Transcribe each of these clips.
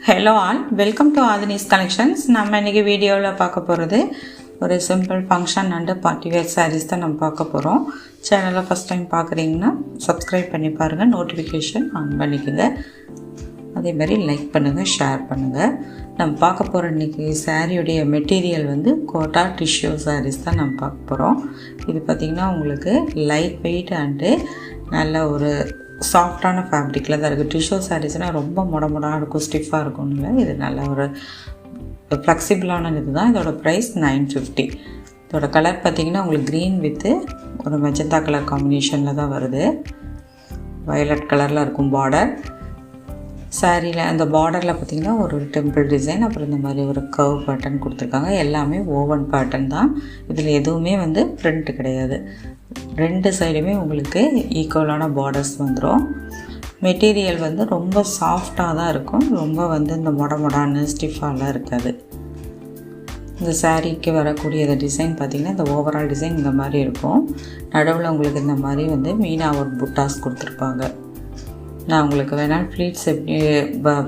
Hello all, welcome to Aadhinis collections. நம்ம இன்றைக்கி வீடியோவில் பார்க்க போகிறது ஒரு simple function and party wear sarees தான் நம்ம பார்க்க போகிறோம். சேனலை ஃபஸ்ட் டைம் பார்க்குறீங்கன்னா சப்ஸ்கிரைப் பண்ணி பாருங்கள், நோட்டிஃபிகேஷன் ஆன் பண்ணிக்கோங்க. அதேமாதிரி லைக் பண்ணுங்கள், ஷேர் பண்ணுங்கள். நம்ம பார்க்க போகிற இன்றைக்கி சாரியுடைய மெட்டீரியல் வந்து கோட்டா டிஷ்யூ சாரீஸ் தான் நம்ம பார்க்க போகிறோம். இது பார்த்திங்கன்னா உங்களுக்கு லைட் வெயிட் அண்டு நல்ல ஒரு சாஃப்டான ஃபேப்ரிக்கில் தான் இருக்குது. டிஷ்யூ சாரீஸ்னால் ரொம்ப முடமுடாக இருக்கும், ஸ்டிஃபாக இருக்கும்ல. இது நல்ல ஒரு ஃப்ளெக்சிபிளான இது தான். இதோட ப்ரைஸ் 950. இதோட கலர் பார்த்திங்கன்னா உங்களுக்கு க்ரீன் வித்து ஒரு மெஜந்தா கலர் காம்பினேஷனில் தான் வருது. வயலட் கலரில் இருக்கும் பார்டர். சாரியில் அந்த பார்டரில் பார்த்திங்கன்னா ஒரு டெம்பிள் டிசைன், அப்புறம் இந்த மாதிரி ஒரு கர்வ் பேட்டர்ன் கொடுத்துருக்காங்க. எல்லாமே ஓவன் பேட்டர்ன் தான். இதில் எதுவுமே வந்து பிரிண்ட் கிடையாது. ரெண்டு சைடுமே உங்களுக்கு ஈக்குவலான பார்டர்ஸ் வந்துடும். மெட்டீரியல் வந்து ரொம்ப சாஃப்டாக தான் இருக்கும். ரொம்ப வந்து இந்த மொடான்னு ஸ்டிஃபாலாம் இருக்காது. இந்த சாரீக்கு வரக்கூடிய இந்த டிசைன் பார்த்திங்கன்னா இந்த ஓவரால் டிசைன் இந்த மாதிரி இருக்கும். நடுவில் உங்களுக்கு இந்த மாதிரி வந்து மீனா ஒரு புட்டாஸ் கொடுத்துருப்பாங்க. நான் உங்களுக்கு வேணாலும் ஃப்ளீட்ஸ் எப்படி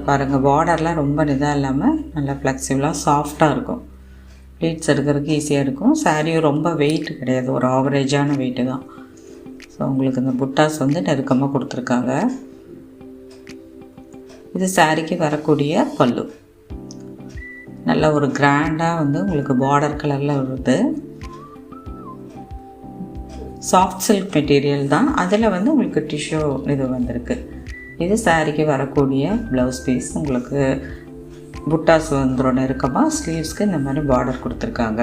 பாருங்கள், பார்டர்லாம் ரொம்ப இதாக இல்லாமல் நல்லா ஃப்ளெக்சிபிளாக சாஃப்டாக இருக்கும். ஃப்ளீட்ஸ் எடுக்கிறதுக்கு ஈஸியாக இருக்கும். சாரியும் ரொம்ப வெயிட் கிடையாது, ஒரு ஆவரேஜான வெயிட்டு தான். ஸோ உங்களுக்கு இந்த புட்டாஸ் வந்து நெருக்கமாக கொடுத்துருக்காங்க. இது சாரிக்கு வரக்கூடிய பல்லு. நல்ல ஒரு கிராண்டாக வந்து உங்களுக்கு பார்டர் கலரில் வருது. சாஃப்ட் சில்க் மெட்டீரியல் தான். அதில் வந்து உங்களுக்கு டிஷ்யூ இது வந்திருக்கு. இது சாரிக்கு வரக்கூடிய ப்ளவுஸ் பீஸ். உங்களுக்கு புட்டாஸ் வந்துடும் நெருக்கமாக. ஸ்லீவ்ஸ்க்கு இந்த மாதிரி பார்டர் கொடுத்துருக்காங்க.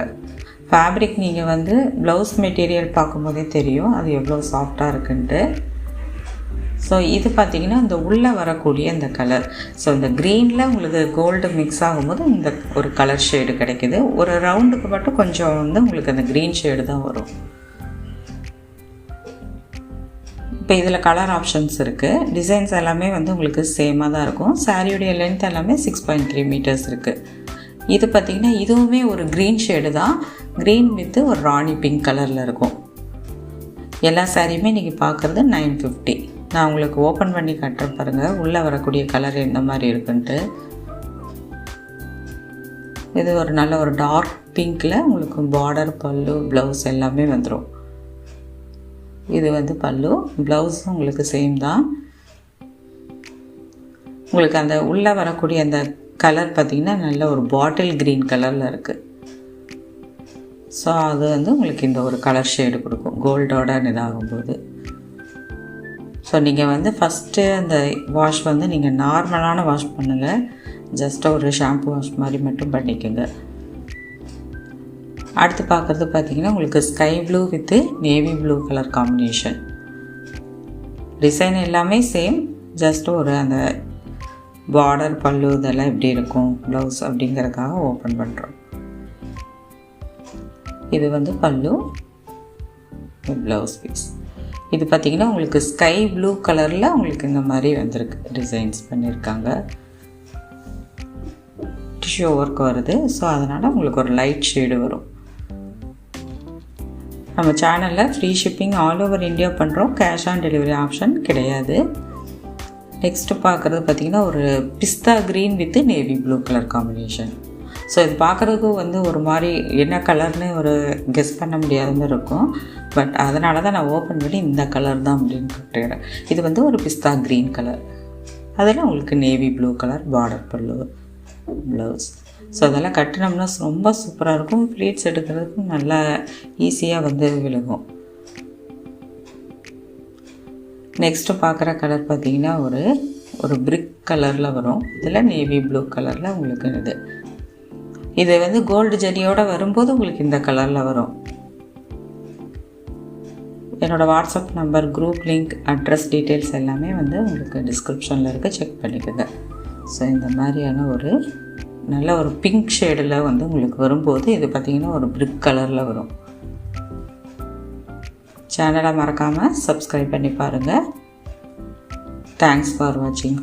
ஃபேப்ரிக் நீங்கள் வந்து ப்ளவுஸ் மெட்டீரியல் பார்க்கும்போதே தெரியும் அது எவ்வளோ சாஃப்டாக இருக்குன்ட்டு. ஸோ இது பார்த்திங்கன்னா இந்த உள்ளே வரக்கூடிய இந்த கலர். ஸோ இந்த க்ரீனில் உங்களுக்கு கோல்டு மிக்ஸ் ஆகும்போது இந்த ஒரு கலர் ஷேடு கிடைக்கிது. ஒரு ரவுண்டுக்கு மட்டும் கொஞ்சம் வந்து உங்களுக்கு அந்த க்ரீன் ஷேடு தான் வரும். இப்போ இதில் கலர் ஆப்ஷன்ஸ் இருக்குது. டிசைன்ஸ் எல்லாமே வந்து உங்களுக்கு சேமாக தான் இருக்கும். சாரியுடைய லென்த் எல்லாமே 6.3 மீட்டர்ஸ் இருக்குது. இது பார்த்திங்கன்னா இதுவுமே ஒரு க்ரீன் ஷேடு தான். க்ரீன் வித்து ஒரு ராணி பிங்க் கலரில் இருக்கும். எல்லா சாரியுமே நீங்கள் பார்க்குறது 950. நான் உங்களுக்கு ஓப்பன் பண்ணி காட்டுறேன் பாருங்கள், உள்ளே வரக்கூடிய கலர் எந்த மாதிரி இருக்குன்ட்டு. இது ஒரு நல்ல ஒரு டார்க் பிங்க்கில் உங்களுக்கு பார்டர், பல்லு, ப்ளவுஸ் எல்லாமே வந்துடும். இது வந்து பல்லு, ப்ளவுஸும் உங்களுக்கு சேம் தான். உங்களுக்கு அந்த உள்ளே வரக்கூடிய அந்த கலர் பார்த்திங்கன்னா நல்ல ஒரு பாட்டில் க்ரீன் கலரில் இருக்குது. ஸோ அது வந்து உங்களுக்கு இந்த ஒரு கலர் ஷேடு கொடுக்கும் கோல்டோட இதாகும்போது. ஸோ நீங்கள் வந்து ஃபஸ்ட்டு அந்த வாஷ் வந்து நீங்கள் நார்மலான வாஷ் பண்ணுங்கள். ஜஸ்ட்டாக ஒரு ஷாம்பு வாஷ் மாதிரி மட்டும் பண்ணிக்கோங்க. அடுத்து பார்க்குறது பார்த்திங்கன்னா உங்களுக்கு sky blue with navy blue colour combination. Design எல்லாமே சேம். ஜஸ்ட் ஒரு அந்த பார்டர், பல்லு இதெல்லாம் எப்படி இருக்கும் ப்ளவுஸ் அப்படிங்கிறதுக்காக ஓப்பன் பண்ணுறோம். இது வந்து பல்லு, ப்ளவுஸ் பீஸ். இது பார்த்திங்கன்னா உங்களுக்கு ஸ்கை ப்ளூ கலரில் உங்களுக்கு இந்த மாதிரி வந்திருக்கு, டிசைன்ஸ் பண்ணியிருக்காங்க. டிஷ்யூ ஒர்க் வருது. ஸோ அதனால் உங்களுக்கு ஒரு லைட் ஷேடு வரும். நம்ம சேனலில் free shipping all over India பண்ணுறோம். கேஷ் ஆன் டெலிவரி ஆப்ஷன் கிடையாது. நெக்ஸ்ட்டு பார்க்குறது பார்த்திங்கன்னா ஒரு pista green with navy blue colour combination. So இது பார்க்குறதுக்கு வந்து ஒரு மாதிரி என்ன கலர்னு ஒரு கெஸ் பண்ண முடியாத மாதிரி இருக்கும். பட் அதனால தான் நான் ஓப்பன் பண்ணி இந்த கலர் தான் அப்படின்னு கட்டுறேன். இது வந்து ஒரு பிஸ்தா க்ரீன் கலர். அதில் உங்களுக்கு நேவி ப்ளூ கலர் பார்டர், பல்லு, ப்ளவுஸ். ஸோ அதெல்லாம் கட்டினோம்னா ரொம்ப சூப்பராக இருக்கும். ப்ளீட்ஸ் எடுக்கிறதுக்கும் நல்லா ஈஸியாக வந்து விழுகும். நெக்ஸ்ட்டு பார்க்குற கலர் பார்த்திங்கன்னா ஒரு பிரிக் கலரில் வரும். இதில் நேவி ப்ளூ கலரில் உங்களுக்கு இது வந்து கோல்டு ஜரியோடு வரும்போது உங்களுக்கு இந்த கலரில் வரும். என்னோடய WhatsApp number, group link, address details எல்லாமே வந்து உங்களுக்கு டிஸ்கிரிப்ஷனில் இருக்குது, செக் பண்ணிக்கோங்க. ஸோ இந்த மாதிரியான ஒரு நல்ல ஒரு பிங்க் ஷேடில் வந்து உங்களுக்கு வரும்போது இது பார்த்திங்கன்னா ஒரு பிரிக் கலரில் வரும். சேனலை மறக்காமல் சப்ஸ்கிரைப் பண்ணி பாருங்கள். தேங்க்ஸ் ஃபார் வாட்சிங்.